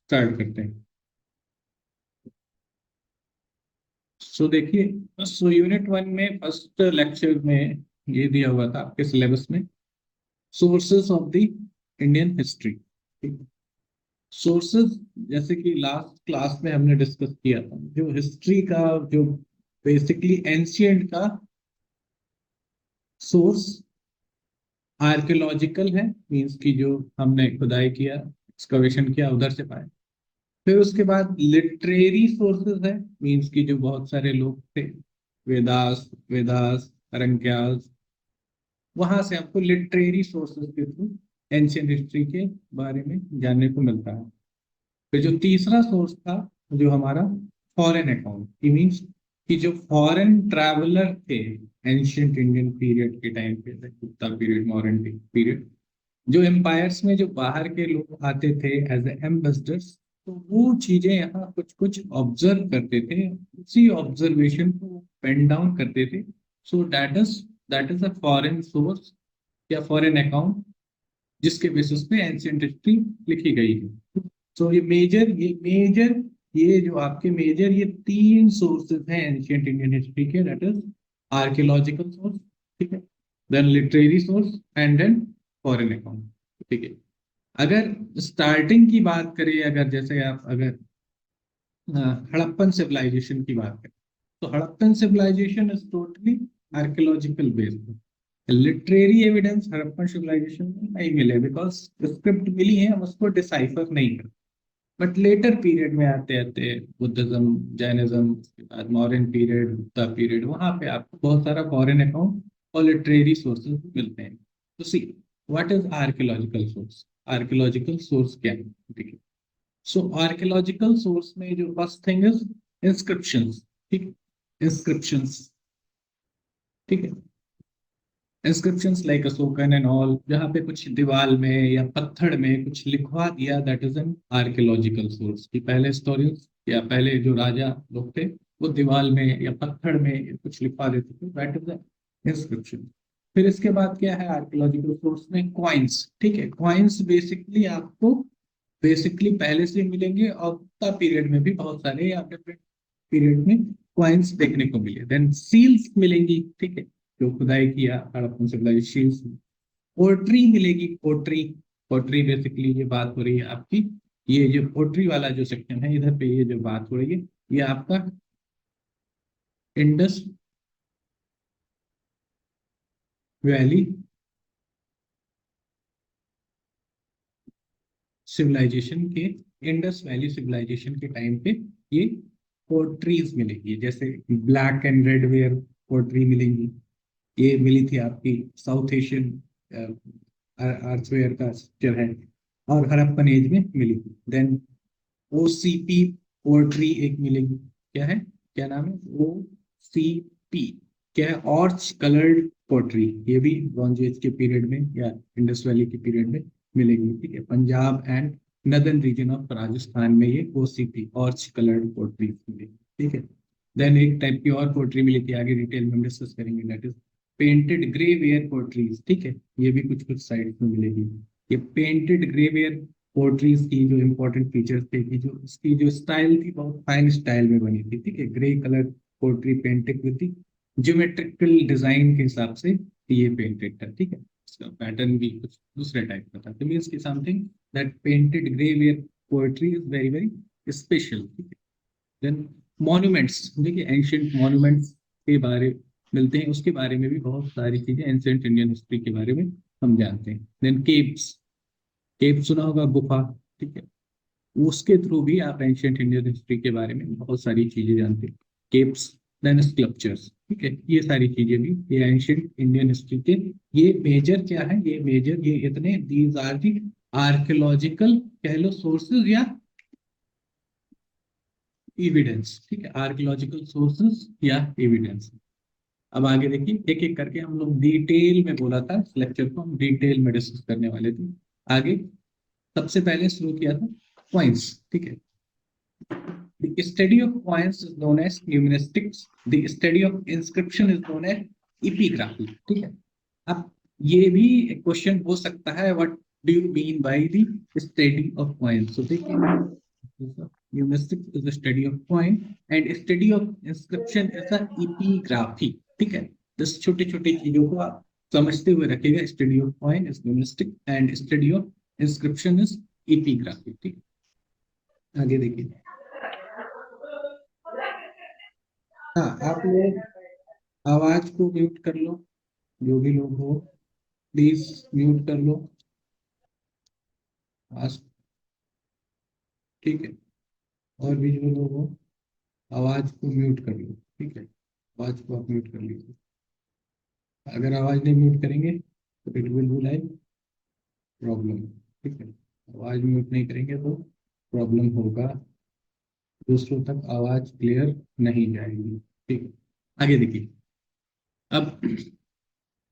Start करते हैं। देखिए, यूनिट वन में फर्स्ट लेक्चर में ये दिया हुआ था आपके सिलेबस में, sources of the Indian history. Sources, जैसे कि लास्ट क्लास में हमने डिस्कस किया था, जो हिस्ट्री का जो बेसिकली एंशियंट का सोर्स आर्कियोलॉजिकल है, मींस की जो हमने खुदाई किया, एक्सकवेशन किया, उधर से पाए। फिर उसके बाद लिटरेरी सोर्सेस है, मींस की जो बहुत सारे लोग थे, वेदास वेदास अरंक्यास, वहां से हमको लिटरेरी सोर्सेस के थ्रू एंशियंट हिस्ट्री के बारे में जानने को मिलता है। फिर जो तीसरा सोर्स था, जो हमारा फॉरेन अकाउंट, मीन्स कि जो फॉरेन ट्रैवलर थे एंशियंट इंडियन पीरियड के टाइम पे, गुप्ता पीरियड, मॉडर्न पीरियड, जो एम्पायर्स में जो बाहर के लोग आते थे एज एम्बेसडर्स, तो वो चीजें यहाँ कुछ कुछ ऑब्जर्व करते थे, उसी ऑब्जर्वेशन को पेन डाउन करते थे। So that is a foreign source या फॉरेन अकाउंट, जिसके बेसिस पे एंशियंट हिस्ट्री लिखी गई है। ये जो आपके मेजर ये तीन सोर्सेज हैं एंशियंट इंडियन हिस्ट्री के, दैट इज आर्कियोलॉजिकल सोर्स, ठीक है, then literary source and then foreign account, ठीक है। अगर स्टार्टिंग की बात करें, अगर जैसे आप अगर हड़प्पन सिविलाइजेशन की बात करें, तो Harappan civilisation is totally archaeological based. Literary evidence Harappan civilisation में नहीं मिले, बिकॉज स्क्रिप्ट मिली है, हम उसको डिसाइफर नहीं कर। बट लेटर पीरियड में आते आते बुद्धिज्म, जैनिज्म, उसके बाद मॉडर्न पीरियड, गुप्ता पीरियड, वहां पे आपको बहुत सारा फॉरेन अकाउंट और लिटरेरी सोर्सेज मिलते हैं। तो see, what is archaeological source? Archaeological source क्या है? ठीक है। सो आर्कियोलॉजिकल सोर्स में जो फर्स्ट थिंग इज इंस्क्रिप्शंस, ठीक, इंस्क्रिप्शंस, ठीक है। Inscriptions like Ashokan and all, जहाँ पे कुछ दीवार में या पत्थर में कुछ लिखवा दिया, that is an archaeological source. कि पहले हिस्टोरियंस या पहले जो राजा लोग थे, वो दीवार में या पत्थर में कुछ लिखवा देते थे, दैट इज इंस्क्रिप्शन। फिर इसके बाद क्या है आर्कियोलॉजिकल सोर्स में? क्वाइंस, ठीक है। क्वाइंस बेसिकली आपको बेसिकली पहले से मिलेंगे, और गुप्ता पीरियड में भी बहुत सारे या डिफरेंट पीरियड में क्वाइंस देखने को मिले। देन सील्स मिलेंगी, ठीक है, जो खुदाई किया हड़प्पन सिविलाइजेशन। पोर्ट्री मिलेगी, पोर्ट्री। पोर्ट्री बेसिकली ये बात हो रही है आपकी, ये जो पोर्ट्री वाला जो सेक्शन है इधर पे, ये जो बात हो रही है, ये आपका इंडस वैली सिविलाइजेशन के, इंडस वैली सिविलाइजेशन के टाइम पे ये पोर्ट्रीज मिलेगी। जैसे black and red ware portray मिलेंगी, ये मिली थी आपकी साउथ एशियन आर्थवेयर का स्ट्रक्चर है, और हड़प्पन एज में मिली थी। देन ओसीपी पोर्ट्री एक मिलेगी। क्या है, क्या नाम है? ओसीपी, क्या है? ऑर्च कलर्ड पोर्ट्री। ये भी ब्रॉन्ज एज के पीरियड में या इंडस वैली के पीरियड में मिलेगी, ठीक है। Punjab and northern region of Rajasthan में ये ओसीपी, ऑर्च कलर्ड पोर्ट्री मिलेगी, ठीक है। देन एक टाइप की और पोर्ट्री मिली थी, आगे डिटेल में हम डिस्कस करेंगे, that is painted grey ware potteries, ठीक है। ये भी कुछ कुछ साइड में मिलेगी। ये पेंटेड ग्रे वेयर पोर्ट्रीज की जो इंपॉर्टेंट फीचर्स थे कि जो इसकी जो स्टाइल थी, बहुत फाइन स्टाइल में बनी थी, ठीक है। Grey colour portray painted with geometrical design के हिसाब से ये पेंटेड था, ठीक है। इसका पैटर्न भी कुछ दूसरे टाइप का था, तो मीन्स की something that painted grey where poetry is very very special, ठीक है। देन मॉन्यूमेंट्स, देखिए एंशियंट मॉन्यूमेंट्स के बारे मिलते हैं, उसके बारे में भी बहुत सारी चीजें एंशियंट इंडियन हिस्ट्री के बारे में हम जानते हैं। देन केव्स, केव सुना होगा, गुफा, ठीक है। उसके थ्रू भी आप एंशियंट इंडियन हिस्ट्री के बारे में बहुत सारी चीजें जानते हैं। केव्स, देन स्कल्पचर्स, ठीक है। ये सारी चीजें भी ये एंशियंट इंडियन हिस्ट्री के, ये मेजर क्या है, ये मेजर ये इतने दीज आर दी आर्कियोलॉजिकल कह लो सोर्सेज या एविडेंस, ठीक है। आर्कियोलॉजिकल सोर्सेज या एविडेंस। अब आगे देखिए, एक एक करके हम लोग डिटेल में, बोला था इस लेक्चर को हम डिटेल में डिस्कस करने वाले थे। आगे सबसे पहले शुरू किया था कॉइन्स, ठीक है। The study of coins is known as numismatics. The study of inscription is known as epigraphy, ठीक है। अब ये भी एक क्वेश्चन हो सकता है, what do you mean by the study of coins? तो देखिए, numismatics is the study of coin and study of inscription is the epigraphy. ठीक है, बस छोटे छोटे चीजों को आप समझते हुए रखिएगा। Study of coin is numismatic and study of inscription is epigraphy. ठीक, आगे देखिए। हाँ, आप लोग आवाज को म्यूट कर लो, जो भी लोग हो प्लीज म्यूट कर लो आवाज। ठीक है, और भी जो लोग हो आवाज को म्यूट कर लो। ठीक है, आवाज को आप म्यूट कर लीजिए। अगर आवाज नहीं म्यूट करेंगे तो it will be like problem. ठीक है, आवाज म्यूट नहीं करेंगे तो प्रॉब्लम होगा, दूसरों तक आवाज क्लियर नहीं जाएगी। ठीक है, आगे देखिए। अब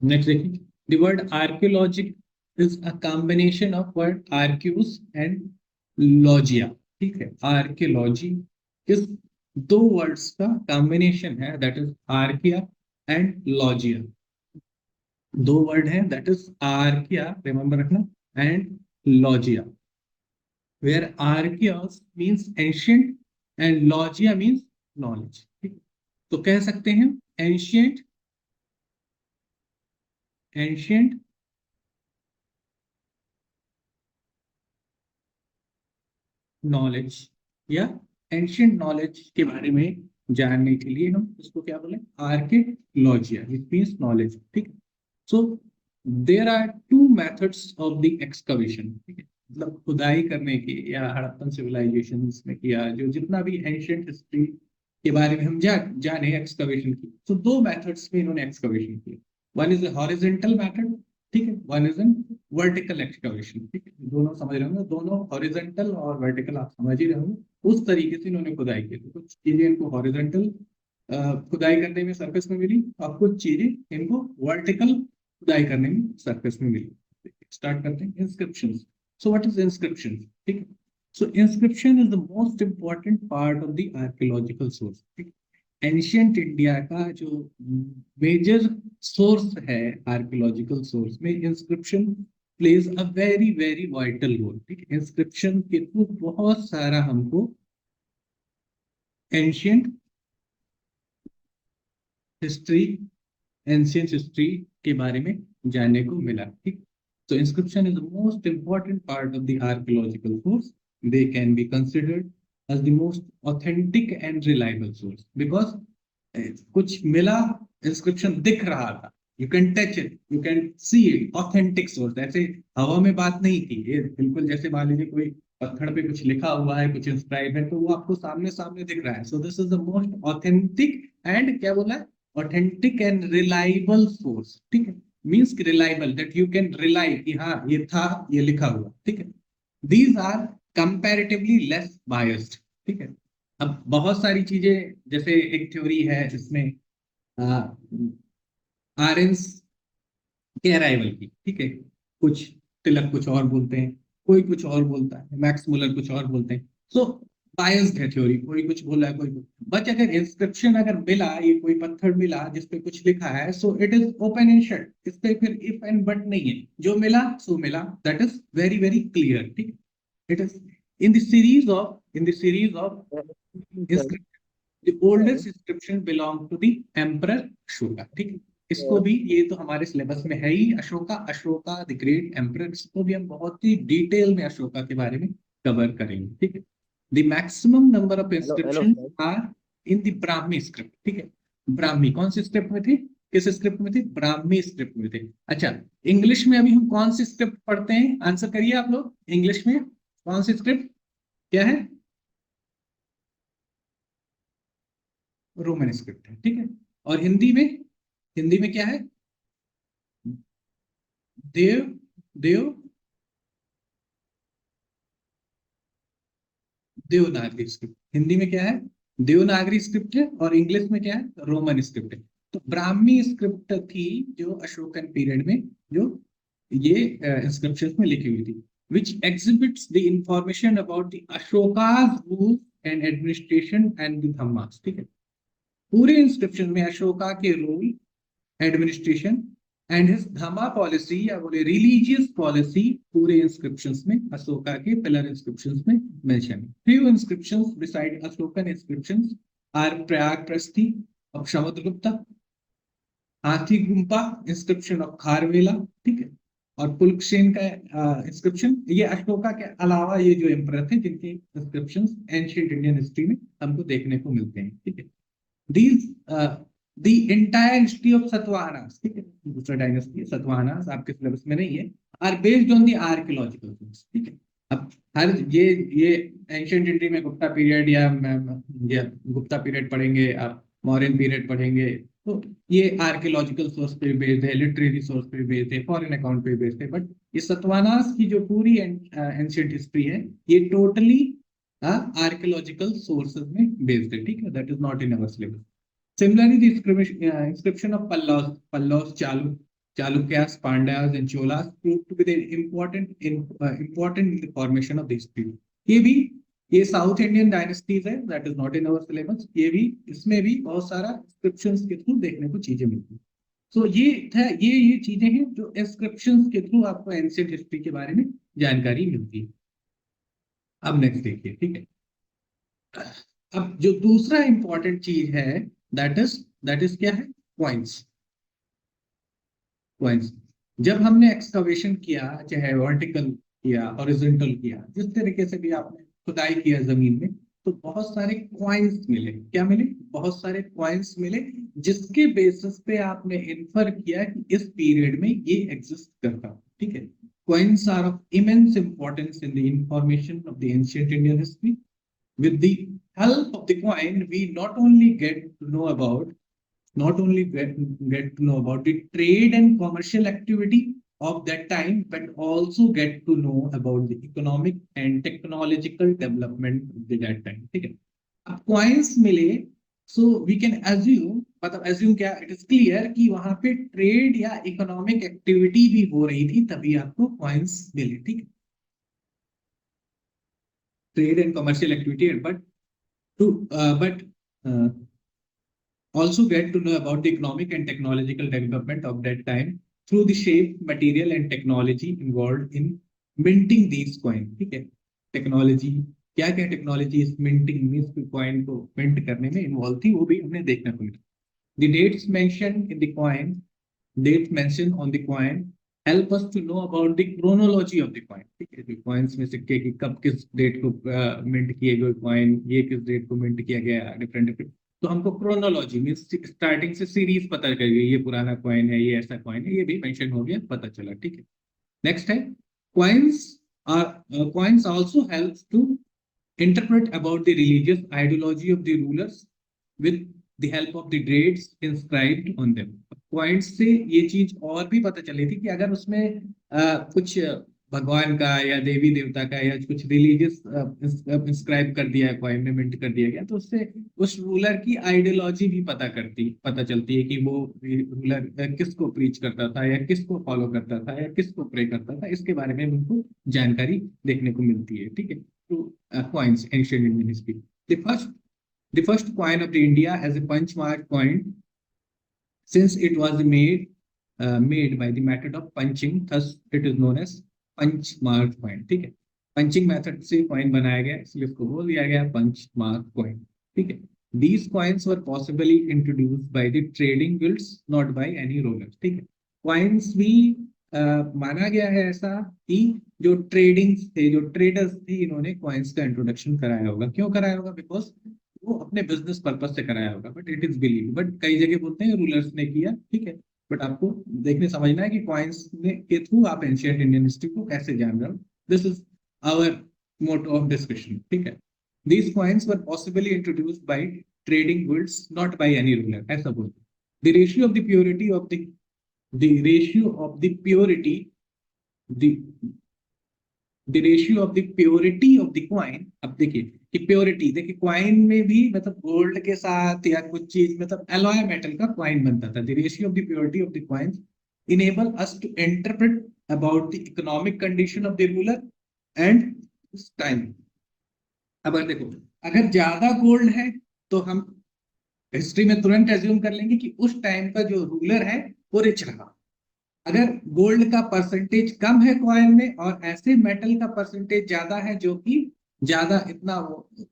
नेक्स्ट देखिए, the word archaeologic is a combination of word archaeos and logia. ठीक है, आर्कियोलॉजी इस दो वर्ड्स का कॉम्बिनेशन है, that is archaia and logia. दो वर्ड है, दैट इज आर्किया, रिमेंबर रखना, and logia, where archaios means ancient and logia means knowledge. ठीक, तो कह सकते हैं एंशिएंट, एंशिएंट नॉलेज या एंशिएंट नॉलेज के बारे में जानने के लिए हम इसको क्या बोले, आर्कियोलॉजिया, विच मींस नॉलेज। ठीक है, so there are two methods of the excavation. ठीक है, मतलब खुदाई करने की, या हड़प्पन सिविलाइजेशन में किया, जो जितना भी एंशिएंट हिस्ट्री के बारे में हम जाने एक्सकवेशन की, तो दो मेथड्स में इन्होंने एक्सकवेशन किया। वन इज हॉरिजेंटल मेथड, ठीक है, one is an vertical excavation. ठीक है, दोनों समझ रहे होंगे, दोनों हॉरिजेंटल और वर्टिकल आप समझ ही रहे होंगे। उस तरीके से इन्होंने खुदाई की, तो कुछ चीजें इनको हॉरिजेंटल खुदाई करने में सरफेस में मिली, और कुछ चीजें इनको वर्टिकल खुदाई करने में सरफेस में मिली। स्टार्ट करते हैं inscription. So what is inscription? ठीक है, so inscription is the most important part of the archaeological source. ठीक, एंशियंट इंडिया का जो मेजर सोर्स है आर्कियोलॉजिकल सोर्स में, inscription plays a very very vital role. ठीक, इंस्क्रिप्शन के थ्रू बहुत सारा हमको एंशियंट हिस्ट्री, एंशियंट हिस्ट्री के बारे में जानने को मिला। ठीक, so inscription is the most important part of the archaeological source. They can be considered as the most authentic and reliable source because कुछ मिला, इंस्क्रिप्शन दिख रहा था, you can touch it, you can see it, authentic source. ऐसे हवा में बात नहीं थी ये, बिल्कुल जैसे मान लीजिए कोई पत्थर पे कुछ लिखा हुआ है, कुछ इंस्क्राइब है, तो वो आपको सामने सामने दिख रहा है। So this is the most authentic and क्या बोला है, ऑथेंटिक एंड रिलायबल सोर्स। ठीक है, मीन्स कि reliable, that you can rely कि हाँ ये था, ये लिखा हुआ। ठीक है, these are comparatively less biased. ठीक है, अब बहुत सारी चीजें, जैसे एक थ्योरी है जिसमें आरेंस के अराइवल की, ठीक है, कुछ तिलक कुछ और बोलते हैं, कोई कुछ और बोलता है, मैक्स मुलर कुछ और बोलते हैं। सो बायस्ड है थ्योरी, कोई कुछ बोला है, कोई कुछ। बट अगर इंस्क्रिप्शन अगर मिला, ये कोई पत्थर मिला जिसपे कुछ लिखा है, so it is open and shut, इस पे फिर इफ एंड बट नहीं है, जो मिला सो मिला, that is very very clear. ठीक, it is in the series of, in the series of the oldest inscription belong to the emperor Ashoka। ठीक है, इसको भी, ये तो हमारे सिलेबस में है ही, Ashoka, Ashoka the great emperor, इसको भी हम बहुत ही डिटेल में अशोका के बारे में कवर करेंगे। ठीक है, the maximum number of inscription are in the Brahmi script. ठीक है, ब्राह्मी कौन सी स्क्रिप्ट में थे, किस स्क्रिप्ट में थे, ब्राह्मी स्क्रिप्ट में थे। अच्छा, इंग्लिश में अभी हम कौन सी स्क्रिप्ट पढ़ते हैं, आंसर करिए आप लोग, इंग्लिश में कौन सी स्क्रिप्ट क्या है, रोमन स्क्रिप्ट है। ठीक है, और हिंदी में, हिंदी में क्या है, देव, देव, देवनागरी स्क्रिप्ट। हिंदी में क्या है, देवनागरी स्क्रिप्ट है, और इंग्लिश में क्या है, रोमन स्क्रिप्ट है। तो ब्राह्मी स्क्रिप्ट थी जो अशोकन पीरियड में, जो ये इंस्क्रिप्शन में लिखी हुई थी, which exhibits the information about the Ashoka's rule and administration and the Dhammas। ठीक है, पूरे इंस्क्रिप्शन में अशोका के rule, administration and his dhamma policy या बोले रिलीजियस पॉलिसी पूरे इंस्क्रिप्शंस में अशोका के पिलर इंस्क्रिप्शंस में मेंशन है। Few inscriptions besides Ashokan inscriptions are Prayag prashasti of Samudragupta, Hathigumpha inscription of Kharavela, ठीक है, और पुलकशेन का इंस्क्रिप्शन। ये अशोका के अलावा ये जो एम्परर थे जिनके इंस्क्रिप्शंस एंशिएंट इंडियन हिस्ट्री में हमको देखने को मिलते हैं, ठीक है। These the entire history of Satavahanas, ठीक है, दूसरा डायनेस्टी है Satavahanas, आपके सिलेबस में नहीं है, are based on the archaeological source, ठीक है। अब हर ये एंशिएंट इंडिया में गुप्ता पीरियड या गुप्ता पीरियड पढ़ेंगे आप, मौर्यन पीरियड पढ़ेंगे, तो ये आर्कियोलॉजिकल सोर्स पे बेस्ड है, लिटरेरी सोर्स पे बेस्ड है, फॉरेन अकाउंट पे बेस्ड है। बट ये सतवाहनास की जो पूरी एंशिएंट हिस्ट्री है ये टोटली archaeological sources में based है, ठीक है, that is not in our syllabus. Similarly, the inscription of Pallavas, Chalukyas, Pandyas and Cholas proved to be the important in the formation of this period. ये south Indian dynasties है, that is not in our syllabus. ये भी, इसमें भी बहुत सारा inscriptions के through देखने को चीजें मिलती हैं। सो ये चीजें हैं जो इंस्क्रिप्शंस के थ्रू आपको एंशिएंट हिस्ट्री के बारे में जानकारी मिलती है। अब नेक्स्ट देखिए, ठीक है। अब जो दूसरा इंपॉर्टेंट चीज है दैट इज क्या है, कॉइन्स। कॉइन्स जब हमने एक्सकवेशन किया, चाहे वर्टिकल किया, हॉरिजॉन्टल किया, जिस तरीके से भी आपने खुदाई किया जमीन में, तो बहुत सारे कॉइन्स मिले। क्या मिले? बहुत सारे कॉइन्स मिले, जिसके बेसिस पे आपने इन्फर किया कि इस पीरियड में ये एग्जिस्ट करता, ठीक है। Coins are of immense importance in the information of the ancient Indian history. With the help of the coin, we not only get to know about the trade and commercial activity of that time, but also get to know about the economic and technological development of that time, ठीक है। अब coins मिले, so we can assume, मतलब assume क्या, it is clear कि वहां पे trade या इकोनॉमिक एक्टिविटी भी हो रही थी, तभी आपको कॉइन्स मिले, ठीक है। Trade and commercial activity, but also get to know about the economic and technological development of that time through the shape, material and technology involved in minting these coins, ठीक है। टेक्नोलॉजी, क्या क्या technology इस minting में, इस coin को mint करने में इन्वॉल्व थी, वो भी हमने देखने को मिला। The dates mentioned in the coin, dates mentioned on the coin help us to know about the chronology of the coin, ठीक है। जो कॉइन्स में सिक्के की कब किस डेट को मिंट किए गए कॉइन, ये किस डेट को मिंट किया गया, डिफरेंट डिफरेंट, तो हमको क्रोनोलॉजी मीन स्टार्टिंग से सीरीज पता कर गई, ये पुराना कॉइन है, ये ऐसा कॉइन है, ये भी मेंशन हो गया, पता चला, ठीक है। नेक्स्ट है coins also helps to interpret about the religious ideology of the rulers with the help of the dates inscribed on them. Coins से ये चीज और भी पता चली थी कि अगर उसमें कुछ भगवान का या देवी देवता का या कुछ रिलीजियस इंस्क्राइब कर दिया है, कॉइन में मिंट कर दिया गया, तो उससे उस रूलर की आइडियोलॉजी भी पता चलती है कि वो रूलर किसको प्रीच करता था या किसको फॉलो करता था या किसको प्रे करता था, इसके बारे में उनको जानकारी देखने को मिलती है, ठीक है। तो coins, ancient Indian history. The first coin of the India as a punch mark coin, since it was made by the method of punching, thus it is known as punch mark coin, ठीक है। Punching method से coin बनाया गया, इसलिए इसको बोल दिया गया पंच मार्क कॉइन, ठीक है। These coins were possibly introduced by the trading guilds, not by any rulers, ठीक है। कॉइन्स भी माना गया है ऐसा कि जो ट्रेडिंग थे, जो ट्रेडर्स थे, इन्होंने कॉइन्स का इंट्रोडक्शन कराया होगा। क्यों कराया होगा? बिकॉज वो अपने बिजनेस पर्पस से कराया होगा, but it is believe, but कई जगह बोलते हैं रूलर्स ने किया, ठीक है। बट आपको देखने समझना है कि कॉइन्स के थ्रू आप एंशिएंट इंडियन हिस्ट्री को कैसे जान रहे हो। This is our motto of discussion, ठीक है। These coins were possibly introduced by trading goods, not by any ruler, ऐसा बोलते। The ratio of the purity of the ratio of the purity the the ratio of the purity of the coin। अब देखिए कि purity, देखिए coin में भी मतलब gold के साथ या कुछ चीज मतलब एलॉय मेटल का कॉइन बनता था। The ratio of the purity of the coins enable us to interpret about the economic condition of the ruler and his time। अब देखो, अगर ज्यादा गोल्ड है तो हम हिस्ट्री में तुरंत एज्यूम कर लेंगे कि उस टाइम का जो रूलर है वो रिच रहा, अगर गोल्ड का परसेंटेज कम है कॉइन में और ऐसे मेटल का परसेंटेज ज्यादा है जो कि ज्यादा इतना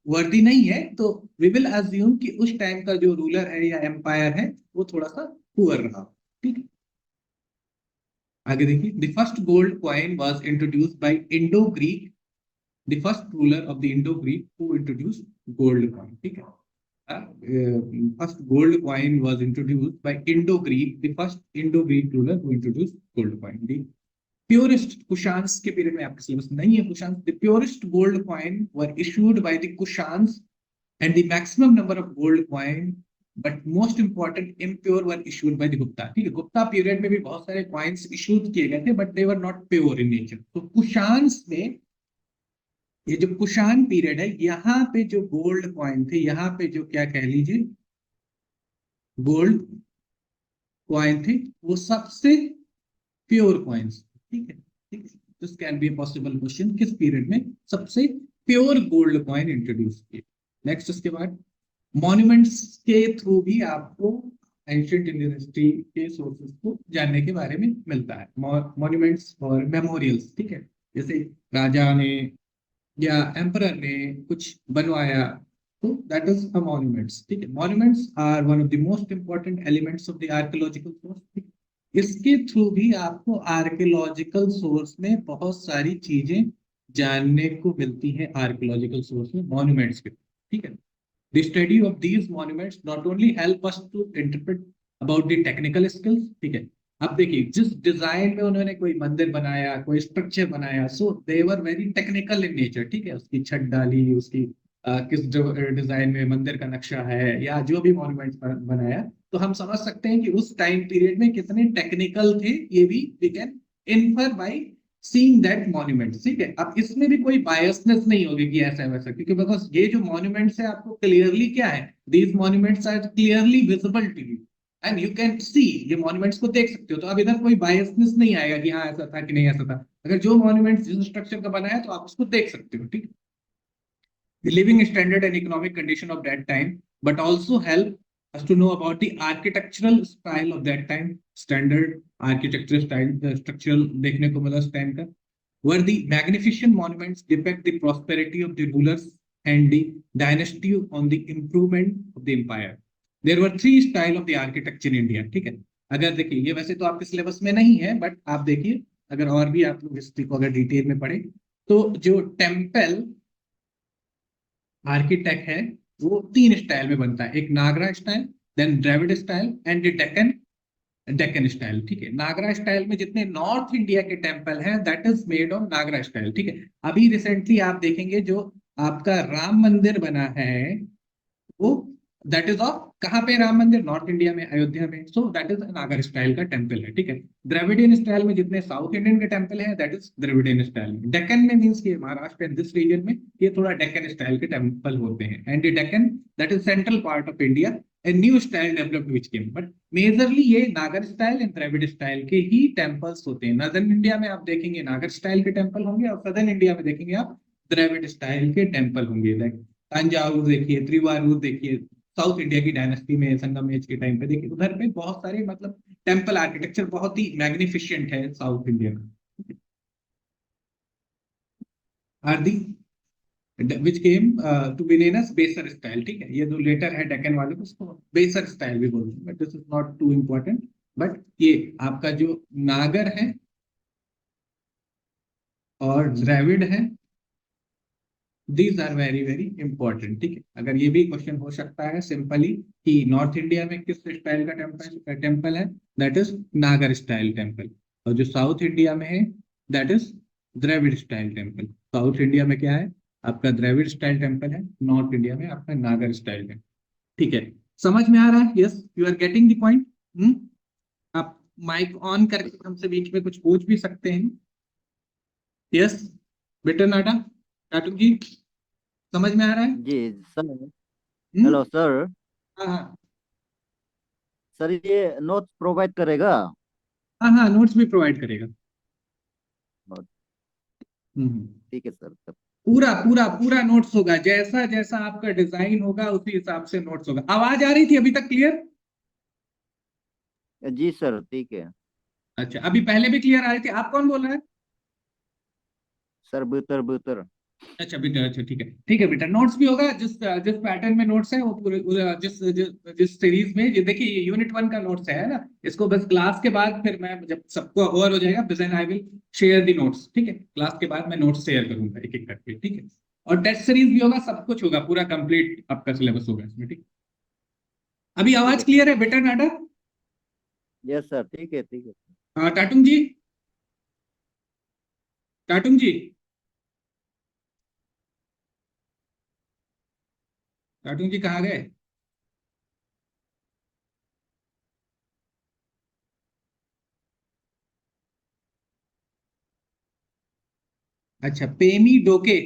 वर्दी नहीं है, तो वी विल अज्यूम कि उस टाइम का जो रूलर है या एम्पायर है वो थोड़ा सा पुअर रहा। ठीक है, आगे देखिए, the first gold coin was introduced by Indo Greek, the first ruler of the Indo Greek who introduced gold coin. ठीक है, first gold coin was introduced by Indo-Greek, the first Indo-Greek ruler who introduced gold coin. The purest Kushans के period में आपके syllabus नहीं है Kushan, the purest gold coin were issued by the Kushans and the maximum number of gold coin but most important impure were issued by the Gupta। ठीक है, Gupta period में भी बहुत सारे कॉइन्स इशूड किए गए थे but they were not pure in nature. तो कुशान्स में, ये जो कुशान पीरियड है, यहाँ पे जो गोल्ड कॉइन थे, यहाँ पे जो क्या कह लीजिए गोल्ड कॉइन थे, वो सबसे प्योर कॉइन्स। ठीक है, ठीक है, this can be possible question, किस पीरियड में सबसे प्योर गोल्ड कॉइन इंट्रोड्यूस किए। नेक्स्ट, उसके बाद मॉन्यूमेंट्स के थ्रू भी आपको एंशिएंट इंडियन हिस्ट्री के सोर्सेस को जानने के बारे में मिलता है। मॉन्यूमेंट्स और मेमोरियल्स, ठीक है, जैसे राजा ने या एम्परर ने कुछ बनवाया, तो दैट इज अ मॉन्यूमेंट्स। ठीक है, monuments are one of the most important elements of the archaeological source. इसके थ्रू भी आपको आर्कियोलॉजिकल सोर्स में बहुत सारी चीजें जानने को मिलती है, आर्कियोलॉजिकल सोर्स में मॉन्यूमेंट्स के। ठीक है, the study of these monuments not only help us to interpret about the technical skills. ठीक है, अब देखिए जिस डिजाइन में उन्होंने कोई मंदिर बनाया, कोई स्ट्रक्चर बनाया, so they were very technical in nature. ठीक है, उसकी छत डाली, उसकी किस डिजाइन में मंदिर का नक्शा है, या जो भी मॉन्यूमेंट बनाया, तो हम समझ सकते हैं कि उस टाइम पीरियड में कितने टेक्निकल थे। ये भी we can infer by seeing that monument. ठीक है, अब इसमें भी कोई बायसनेस नहीं होगी कि ऐसा वैसा, क्योंकि बिकॉज ये जो मॉन्यूमेंट्स है आपको क्लियरली क्या है, these monuments are clearly visible to you and you can see, ये मॉन्यूमेंट्स को देख सकते हो। तो अब इधर कोई बायसनेस नहीं आएगा कि हाँ ऐसा था कि नहीं ऐसा था। अगर जो मॉन्यूमेंट्स जिस स्ट्रक्चर का बना है तो आप उसको देख सकते हो। ठीक है, the living standard and economic condition of that time, but also help us to know about the architectural style of that time, standard architectural style, structural देखने को मिला उस time का, where the magnificent monuments depict the prosperity of the rulers and the dynasty on the improvement of the empire. There were three style of the architecture in India। ठीक है, अगर देखिए ये वैसे तो आपके सिलेबस में नहीं है, बट आप देखिए अगर और भी आप लोग हिस्ट्री को अगर डिटेल में पढ़े, तो जो टेम्पल आर्किटेक्ट है वो तीन स्टाइल में बनता है, एक Nagara style, then Dravida style and Deccan, Deccan style. ठीक है, नागरा स्टाइल में जितने नॉर्थ इंडिया के टेम्पल हैं that is made on Nagara style. ठीक है, अभी रिसेंटली आप देखेंगे जो आपका राम मंदिर बना है वो दैट इज ऑफ कहाँ पे, राम मंदिर नॉर्थ इंडिया में, अयोध्या में, so that is Nagara style का टेम्पल है। ठीक है, द्रविडियन स्टाइल में जितने साउथ इंडियन के टेम्पल है दैट इज द्रविडियन स्टाइल में। डेक्कन में मींस कि महाराष्ट्र एंड दिस रीजन में ये थोड़ा डेक्कन स्टाइल के टेम्पल होते हैं, and Deccan that is central part of India, a new style developed which came, but majorly ये नागर स्टाइल एंड द्रविड़ स्टाइल के ही टेम्पल्स होते हैं। नॉर्दर्न इंडिया में आप देखेंगे नागर स्टाइल के टेम्पल होंगे और सदर्न इंडिया में देखेंगे आप द्रविड़ स्टाइल के टेम्पल होंगे। लाइक तंजावुर देखिए, त्रिवारूर देखिए, साउथ इंडिया की डायनेस्टी में संगम एज के टाइम पे देखिए उधर पे बहुत सारे मतलब टेम्पल आर्किटेक्चर बहुत ही मैग्निफिशिएंट है साउथ इंडिया में। Are the which came to be known as Vesara style. ठीक है, ये जो लेटर है डेक्कन वाले को उसको बेसर स्टाइल भी बोलते हैं, but this is not too important. But ये आपका जो नागर है और द्रविड़ है, these are very very important. ठीक है, अगर ये भी क्वेश्चन हो सकता है सिंपली कि नॉर्थ इंडिया में किस स्टाइल का टेम्पल है, that is Nagara style temple, और जो साउथ इंडिया में है that is Dravida style temple. South India में क्या है आपका द्रविड़ स्टाइल टेम्पल है, नॉर्थ इंडिया में आपका नागर स्टाइल टेम्पल। ठीक है, समझ में आ रहा है? Yes, you are getting the point. आप माइक ऑन करके हमसे बीच में कुछ पूछ भी सकते हैं। यस बेटर नाटा, टाटू जी समझ में आ रहा है? जी सर। Hello sir. हाँ हाँ सर ये नोट्स प्रोवाइड करेगा? हाँ हाँ, नोट्स भी प्रोवाइड करेगा। और हम्म, ठीक है सर तब। पूरा पूरा पूरा नोट्स होगा, जैसा जैसा आपका डिजाइन होगा उसी हिसाब से नोट्स होगा। आवाज आ रही थी अभी तक क्लियर? जी सर ठीक है। अच्छा, अभी पहले भी क्लियर आ रही थी। आप कौन बोल रहे हैं? सर बुतर बुतर। अच्छा बेटा, अच्छा ठीक है, ठीक है बेटा। नोट्स भी होगा, जिस जिस पैटर्न में नोट्स है वो पूरे जिस जिस जिस सीरीज में, ये देखिए ये यूनिट 1 का नोट्स है ना। इसको बस क्लास के बाद फिर मैं, जब सबको ओवर हो जाएगा then I will share the notes, ठीक है। क्लास के बाद मैं नोट्स शेयर करूंगा एक एक करके, ठीक है। और टेस्ट सीरीज भी होगा, सब कुछ होगा, पूरा कंप्लीट आपका सिलेबस होगा इसमें, ठीक। अभी ठीक आवाज है सर। क्लियर है बेटा नाडा? यस सर, ठीक है ठीक है। टाटुम जी, टाटुम जी, टाटुम जी कहाँ गए? अच्छा, पेमी डोके,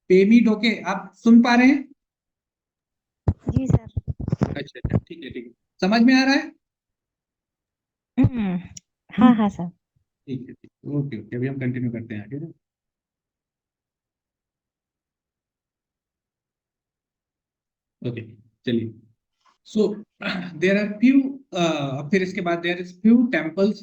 पेमी डोके, आप सुन पा रहे हैं? जी सर। अच्छा अच्छा, ठीक है ठीक है, समझ में आ रहा है? हम्म, हाँ हम्म, हाँ सर। ठीक है ठीक है, ओके ओके, अभी हम कंटिन्यू करते हैं आगे। ओके, चलिए। सो देर आर फ्यू, फिर इसके बाद there is few temples,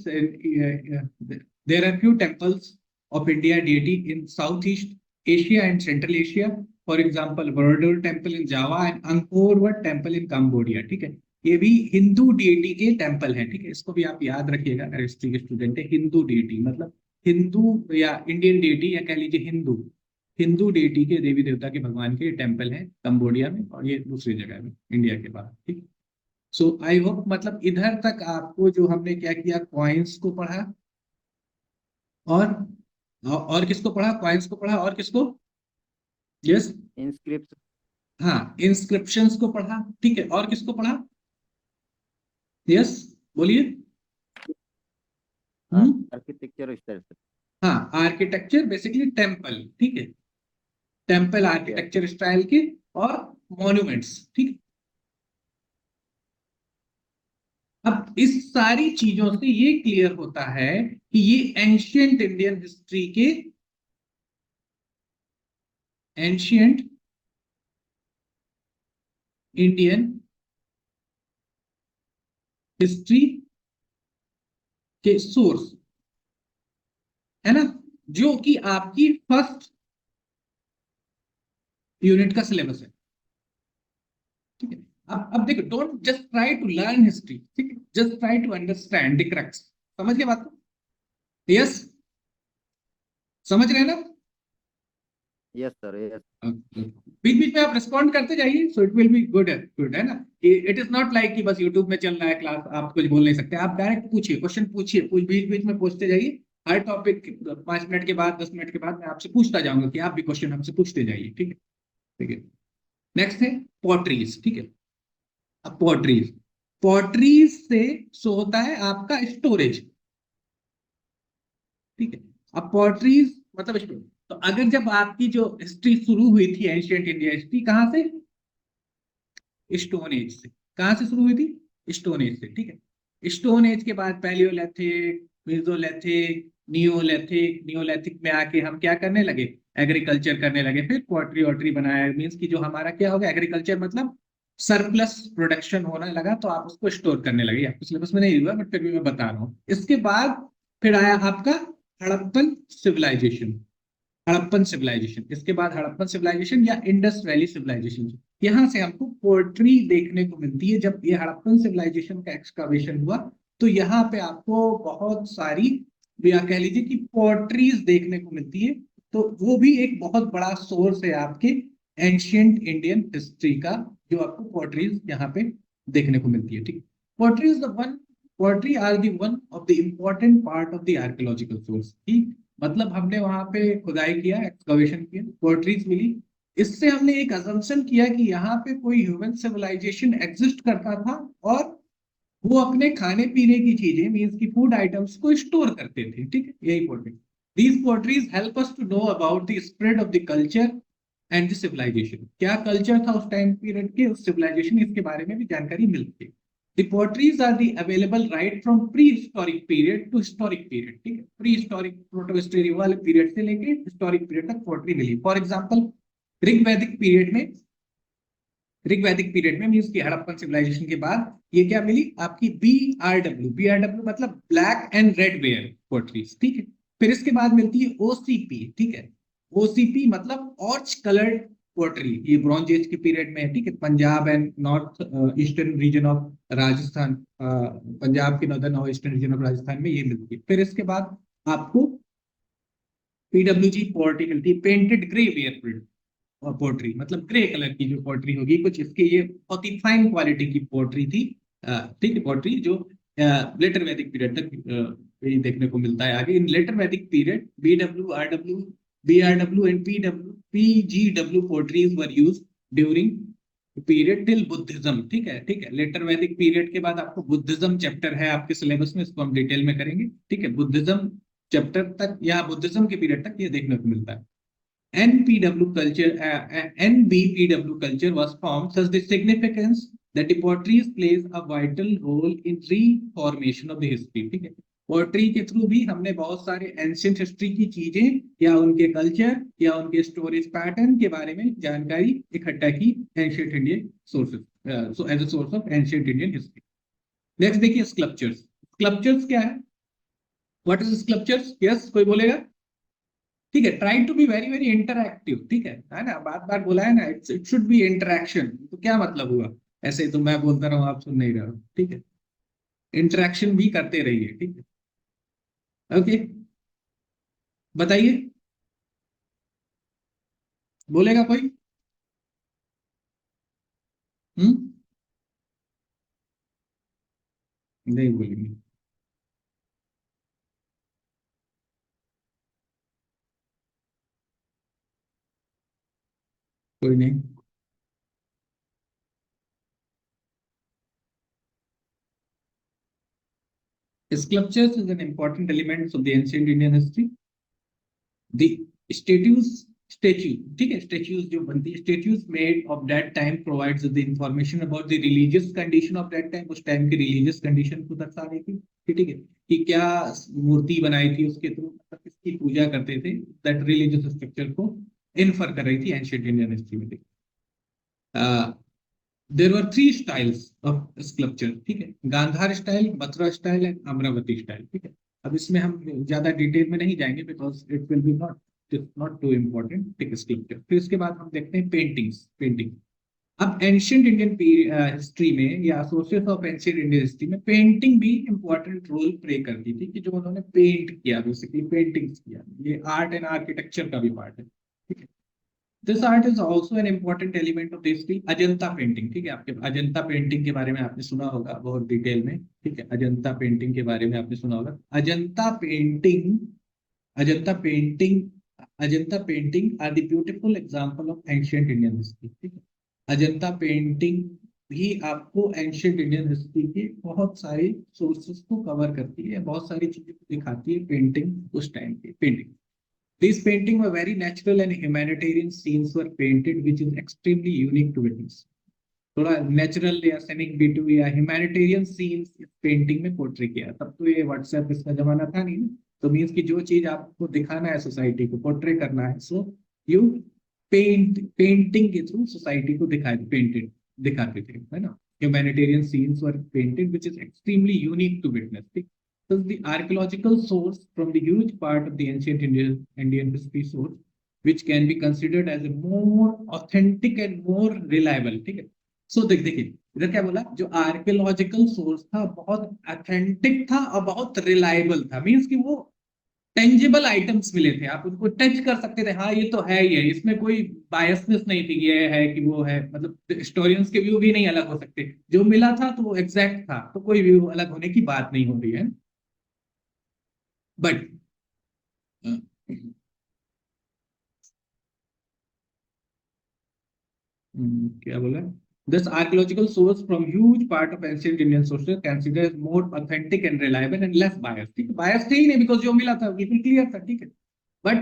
there are few temples of India deity in Southeast Asia and Central Asia. For example, Borobudur Temple in Java and Angkor Wat Temple in Cambodia, ठीक है। ये भी Hindu deity के temple हैं, ठीक है। इसको भी आप याद रखिएगा अगर हिस्ट्री के स्टूडेंट है। हिंदू deity मतलब हिंदू या इंडियन deity, या कह लीजिए हिंदू, हिंदू deity के, देवी देवता के, भगवान के टेम्पल हैं कंबोडिया में, और ये दूसरी जगह में इंडिया के बाहर, ठीक। सो आई होप, मतलब इधर तक आपको जो हमने क्या किया, कॉइन्स को पढ़ा, और किसको पढ़ा, कॉइन्स को पढ़ा, और किसको? Yes, inscript. हाँ, इंस्क्रिप्शंस को पढ़ा, ठीक है। और किसको पढ़ा? यस, बोलिए। हम्म, आर्किटेक्चर स्टाइल सर। हाँ, आर्किटेक्चर बेसिकली टेम्पल, ठीक है। टेम्पल ओके आर्किटेक्चर स्टाइल के, और मॉन्यूमेंट्स, ठीक है। अब इस सारी चीजों से ये क्लियर होता है कि ये एंशियंट इंडियन हिस्ट्री के, एंशियंट इंडियन हिस्ट्री के सोर्स है ना, जो कि आपकी फर्स्ट यूनिट का सिलेबस है, ठीक है। अब देखो, don't just try to learn history, ठीक है, just try to understand the crux. समझ गए बात को? यस, समझ रहे हैं ना? Yes sir yes. बीच बीच में आप रिस्पॉन्ड करते जाइए, so it will be good, good है ना। इट इज नॉट लाइक कि बस यूट्यूब में चल रहा है क्लास, आप कुछ बोल नहीं सकते, आप डायरेक्ट पूछिए, क्वेश्चन पूछिए, कुछ बीच बीच में पूछते जाइए। हर टॉपिक 5 मिनट के बाद, 10 मिनट के बाद मैं आपसे पूछता जाऊंगा, कि आप भी क्वेश्चन हमसे पूछते जाइए, ठीक है, ठीक है। नेक्स्ट है पॉटरीज, ठीक है। अब पॉटरीज, पॉटरीज से सो होता है आपका स्टोरेज, ठीक है। अब पॉटरीज मतलब स्टोरेज, तो अगर जब आपकी जो हिस्ट्री शुरू हुई थी, एंशियंट इंडिया हिस्ट्री, कहां से? स्टोन एज से। कहां से शुरू हुई थी? स्टोन एज से, ठीक है। स्टोन एज के बाद पैलियोलिथिक, मेसोलिथिक, नियोलिथिक, नियोलिथिक में आके हम क्या करने लगे? एग्रीकल्चर करने लगे, फिर पॉटरी वॉटरी बनाया, मीन्स कि जो हमारा क्या होगा, एग्रीकल्चर मतलब सरप्लस प्रोडक्शन होने लगा, तो आप उसको स्टोर करने लगे। आपको सिलेबस में नहीं हुआ, बट फिर भी मैं बता रहा हूँ। इसके बाद फिर आया आपका हड़प्पन सिविलाइजेशन, हड़प्पन सिविलाइजेशन। इसके बाद हड़प्पन सिविलाइजेशन या इंडस वैली सिविलाइजेशन, यहां से हमको पोर्ट्री देखने को मिलती है। जब ये हड़प्पन सिविलाइजेशन का एक्सकवेशन हुआ, तो यहाँ पे आपको बहुत सारी, या कह लीजिए कि पोर्ट्रीज देखने को मिलती है। तो वो भी एक बहुत बड़ा सोर्स है आपके एंशियंट इंडियन हिस्ट्री का, जो आपको पोर्ट्रीज यहाँ पे देखने को मिलती है, ठीक। Pottery is the one, pottery are the one of the important part of the archaeological source, ठीक। मतलब हमने वहां पे खुदाई किया, एक्सकवेशन किया, पोर्ट्रीज मिली। इससे हमने एक अजम्पशन किया कि यहाँ पे कोई ह्यूमन सिविलाइजेशन एग्जिस्ट करता था, और वो अपने खाने पीने की चीजें, मीन्स की फूड आइटम्स को स्टोर करते थे, ठीक है। यही pottery, these potteries help us to know about the spread of the culture and the civilization. क्या कल्चर था उस टाइम पीरियड के, उस सिविलाइजेशन, इसके बारे में भी जानकारी मिलती है। The potteries are the available right from prehistoric period to historic period, ठीक है। प्रीहिस्टोरिक प्रोटोहिस्टोरिक वाले पीरियड से लेके हिस्टोरिक पीरियड तक पोर्ट्री मिली। For example Rig Vedic period में ऋग्वैदिक पीरियड में, मीन्स की हड़प्पन सिविलाइजेशन के बाद ये क्या मिली आपकी BRW। BRW मतलब black and red ware potteries, ठीक है। फिर इसके बाद मिलती है OCP, ठीक है। OCP मतलब ऑर्च कलर्ड पोट्री, ये ब्रॉन्ज एज के पीरियड में है, ठीक है। Punjab and north eastern region of Rajasthan, Punjab के नॉर्दर्न और ईस्टर्न रीजन ऑफ राजस्थान में ये मिलती है। फिर इसके बाद आपको PWG पोर्ट्री मिलती है, पेंटेड ग्रे वेयर पोर्ट्री, मतलब ग्रे कलर की जो पोर्ट्री होगी कुछ इसके, ये बहुत ही फाइन क्वालिटी की पोर्ट्री थी, ठीक है। पोर्ट्री जो लेटर वैदिक पीरियड तक ये देखने को मिलता है आगे। In later Vedic period BRW and PGW potteries were used during period till Buddhism, ठीक है, ठीक है। लेटर वैदिक पीरियड के बाद आपको बुद्धिज्म चैप्टर है आपके सिलेबस में, इसको हम डिटेल में करेंगे, ठीक है। बुद्धिज्म चैप्टर तक या बुद्धिज्म के पीरियड तक ये देखने को मिलता है। NBPW culture was formed, thus the significance that the potteries plays a vital role in reformation of the history, ठीक है। पोट्री के थ्रू भी हमने बहुत सारे एंशियंट हिस्ट्री की चीजें या उनके कल्चर या उनके स्टोरेज पैटर्न के बारे में जानकारी इकट्ठा की ancient Indian sources, so as a source of ancient Indian history. Next देखिए स्कल्पचर्स। स्कल्पचर्स क्या है? What is sculptures? यस, कोई बोलेगा? ठीक है, try to be very very interactive, ठीक है ना, बार बार बोला है ना, इट शुड बी इंटरैक्शन। तो क्या मतलब हुआ? ऐसे तो मैं बोलता रहा हूँ, आप सुन नहीं रहे हो, ठीक है। इंटरैक्शन भी करते रहिए, ठीक है। ओके, बताइए, बोलेगा कोई? नहीं बोलेंगे। कोई नहीं। Sculptures is an important element of the ancient Indian history. The statue, ठीक है, statues जो बनती है, statues made of that time provides the information about the religious condition of that time, उस टाइम की religious condition को दर्शा रही थी, ठीक है, कि क्या मूर्ति बनाई थी उसके थ्रू, मतलब किसकी पूजा करते थे, that religious structure को इन्फर कर रही थी एंशिएंट इंडियन हिस्ट्री में। There were 3 styles of sculpture, ठीक है। Gandhara style, Mathura style and Amaravati style, ठीक है। अब इसमें हम ज्यादा डिटेल में नहीं जाएंगे because it will be not too important, ठीक है, स्कल्पचर। फिर इसके बाद हम देखते हैं पेंटिंग। अब एंशियंट इंडियन हिस्ट्री में या sources of ancient Indian history में पेंटिंग भी इंपॉर्टेंट रोल प्ले करती थी, कि जो उन्होंने पेंट किया, बेसिकली पेंटिंग्स किया, ये आर्ट एंड आर्किटेक्चर का भी पार्ट है, ठीक है। This art is also an important element of history. Ajanta painting, ठीक है, आपके अजंता पेंटिंग के बारे में आपने सुना होगा बहुत डिटेल में, ठीक है। अजंता पेंटिंग के बारे में आपने सुना होगा। Ajanta painting are the beautiful example of ancient Indian history, ठीक है। अजंता पेंटिंग भी आपको एंशिएंट इंडियन हिस्ट्री के बहुत सारे सोर्सेस को कवर करती है, बहुत सारी चीजें को दिखाती है पेंटिंग, उस टाइम की painting. These paintings were very natural and humanitarian scenes were painted, which is extremely unique to witness. थोड़ा नेचुरल या scenic beauty या ह्यूमैनिटेरियन सीन्स इस पेंटिंग में पोर्ट्रे किया। तब तो ये व्हाट्सएप इसका जमाना था नहीं ना, तो मीन्स की जो चीज आपको दिखाना है सोसाइटी को, पोर्ट्रे करना है, सो यू पेंटिंग के थ्रू सोसाइटी को दिखाते थे, है ना। Humanitarian scenes were painted which is extremely unique to witness, ठीक। So the archaeological source from the huge part of the ancient Indian history source, which can be considered as a more authentic and more reliable, ठीक है। So देखिए इधर क्या बोला, जो archaeological source था बहुत ऑथेंटिक था और बहुत रिलायबल था, मींस कि वो टेंजिबल आइटम्स मिले थे, आप उनको टच कर सकते थे, हाँ ये तो है ही है, इसमें कोई बायसनेस नहीं थी, ये है कि वो है, मतलब हिस्टोरियंस के व्यू भी नहीं अलग हो सकते, जो मिला था तो वो एग्जैक्ट था, तो कोई व्यू अलग होने की बात नहीं हो रही है। But क्या बोला, this archaeological source from huge part of ancient Indian sources considered more authentic and reliable and less biased, ठीक है। biased ही नहीं, because जो मिला था बिल्कुल क्लियर था, ठीक है। But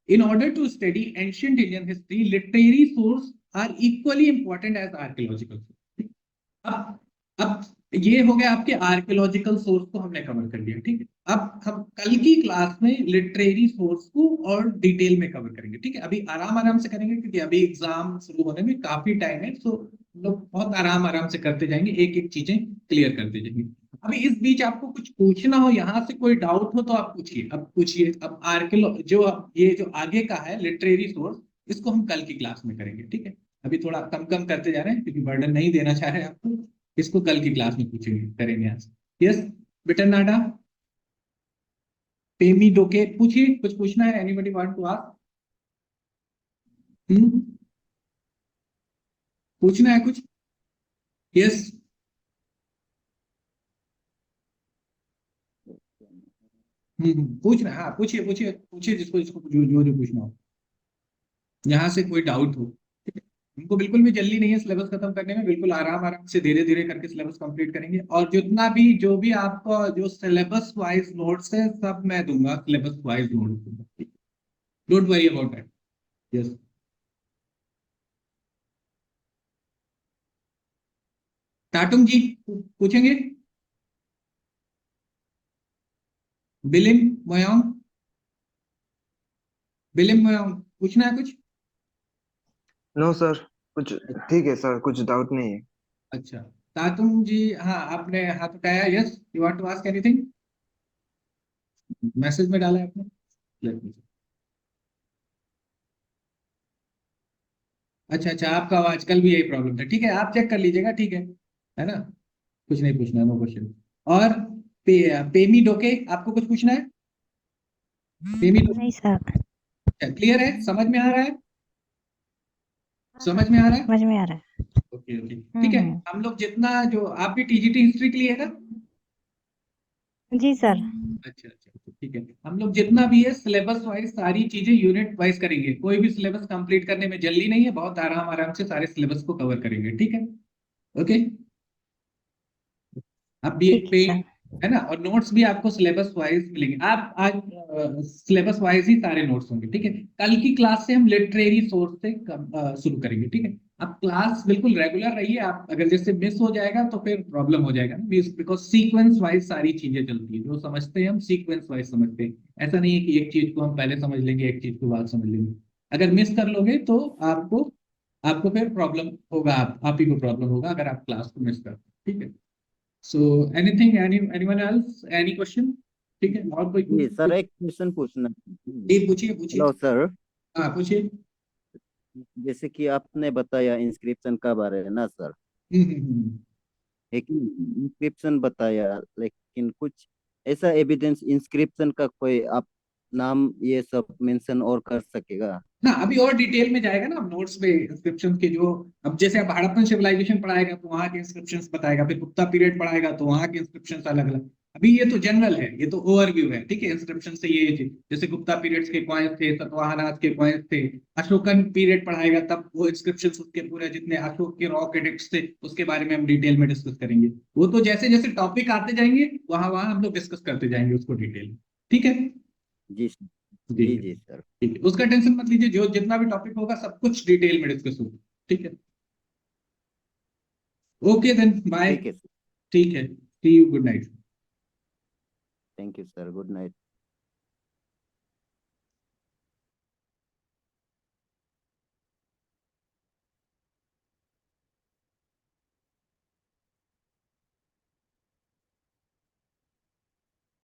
in order to study ancient Indian history, literary sources are equally important as archaeological sources. अब ये हो गया आपके आर्कियोलॉजिकल सोर्स को हमने कवर कर लिया, ठीक है। अब हम कल की क्लास में लिटरेरी सोर्स को और डिटेल में कवर करेंगे, ठीक है। अभी आराम से करेंगे क्योंकि अभी एग्जाम शुरू होने में काफी टाइम है, सो हम लोग बहुत आराम आराम से करते जाएंगे, एक एक चीजें क्लियर करते जाएंगे। अभी इस बीच आपको कुछ पूछना हो, यहाँ से कोई डाउट हो तो आप पूछिए, अब पूछिए। अब ये जो आगे का है लिटरेरी सोर्स, इसको हम कल की क्लास में करेंगे, ठीक है। अभी थोड़ा कम कम करते जा रहे हैं क्योंकि बर्डन नहीं देना चाह रहे हैं आपको। इसको कल की क्लास में पूछेंगे, करेंगे आज। यस बेटा नाडा, पेमी डोके, पूछिए, कुछ पूछना है? Anybody want to ask? पूछना है कुछ? यस, पूछना है, हाँ पूछिए पूछिए पूछिए, जिसको जिसको जो पूछना हो, यहाँ से कोई डाउट हो, ठीक है। हमको बिल्कुल भी जल्दी नहीं है सिलेबस खत्म करने में, बिल्कुल आराम आराम से धीरे धीरे करके सिलेबस कंप्लीट करेंगे। और जितना भी जो भी आपका जो सिलेबस वाइज नोट्स है सब मैं दूंगा, सिलेबस वाइज नोट्स दूंगा, don't worry about that. Yes, टाटुम जी पूछेंगे? बिलिम मोयोंग, बिलिम मोयोंग, पूछना है कुछ? नो सर, कुछ ठीक है सर, कुछ डाउट नहीं है। अच्छा, तातुम जी, हाँ आपने हाथ उठाया। Yes, you want to ask anything? Message में डाला है आपने? Let me see. अच्छा अच्छा, आपका आवाज कल भी यही प्रॉब्लम था, ठीक है, आप चेक कर लीजिएगा, ठीक है ना? कुछ नहीं पूछना, नो क्वेश्चन। और पेमी डोके, आपको कुछ पूछना है? पेमी नहीं सर। डोके क्लियर है, समझ में आ रहा है? समझ में आ रहा है? समझ में आ रहा है। ओके ओके, ठीक है। हम्म। हम लोग जितना जो आप भी टीजीटी हिस्ट्री के लिए है ना? जी सर। अच्छा अच्छा, तो ठीक है। हम लोग जितना भी है सिलेबस वाइज सारी चीजें यूनिट वाइज करेंगे, कोई भी सिलेबस कंप्लीट करने में जल्दी नहीं है, बहुत आराम आराम से सारे सिलेबस को कवर करेंगे, ठीक है। ओके, अब ये ठीक है पे सर। है ना, और नोट्स भी आपको सिलेबस वाइज मिलेंगे। आप आज सिलेबस वाइज ही सारे नोट्स होंगे, ठीक है। कल की क्लास से हम लिटरेरी सोर्स से शुरू करेंगे, ठीक है। अब क्लास बिल्कुल रेगुलर रहिए, आप अगर जैसे मिस हो जाएगा तो फिर प्रॉब्लम हो जाएगा, बिकॉज सीक्वेंस वाइज सारी चीजें चलती है, जो समझते हैं हम सीक्वेंस वाइज समझते हैं। ऐसा नहीं है कि एक चीज को हम पहले समझ लेंगे एक चीज को बाद समझ लेंगे। अगर मिस कर लोगे तो आपको आपको फिर प्रॉब्लम होगा, आप ही को प्रॉब्लम होगा अगर आप क्लास को मिस करते हैं, ठीक है। So anything, anyone else, any question? ठीक है, और कोई जी सर, एक क्वेश्चन पूछना। जी पूछिए पूछिए। हेलो सर, हाँ पूछिए। जैसे कि आपने बताया इंस्क्रिप्शन का बारे में ना सर, हम्म। एक इंस्क्रिप्शन बताया, लेकिन कुछ ऐसा एविडेंस इंस्क्रिप्शन का कोई आप नाम ये सब मेंशन और कर सकेगा? हाँ, अभी और डिटेल में जाएगा ना नोट्स में इंस्क्रिप्शन के जो, अब जैसे अब हड़प्पन सिविलाइजेशन पढ़ाएगा तो वहाँ के इंस्क्रिप्शंस बताएगा, फिर गुप्ता पीरियड पढ़ाएगा तो वहाँ के इंस्क्रिप्शंस अलग अलग। अभी ये तो जनरल है, ये तो ओवरव्यू है, ठीक है। इंस्क्रिप्शन से ये जैसे गुप्ता पीरियड्स के कॉइन्स थे, सातवाहनास के कॉइन्स थे। अशोकन पीरियड पढ़ाएगा तब वो इंस्क्रिप्शंस उसके पूरे जितने अशोक के रॉक एडिक्ट्स थे उसके बारे में हम डिटेल में डिस्कस करेंगे। वो तो जैसे जैसे टॉपिक आते जाएंगे वहां वहां हम लोग डिस्कस करते जाएंगे उसको डिटेल, ठीक है। जी सर। जी जी जी सर। ठीक है, उसका टेंशन मत लीजिए, जो जितना भी टॉपिक होगा सब कुछ डिटेल में डिस्कस होगा, ठीक है। Okay then, bye. ठीक है सर। ठीक है, see you, good night. Thank you sir, good night.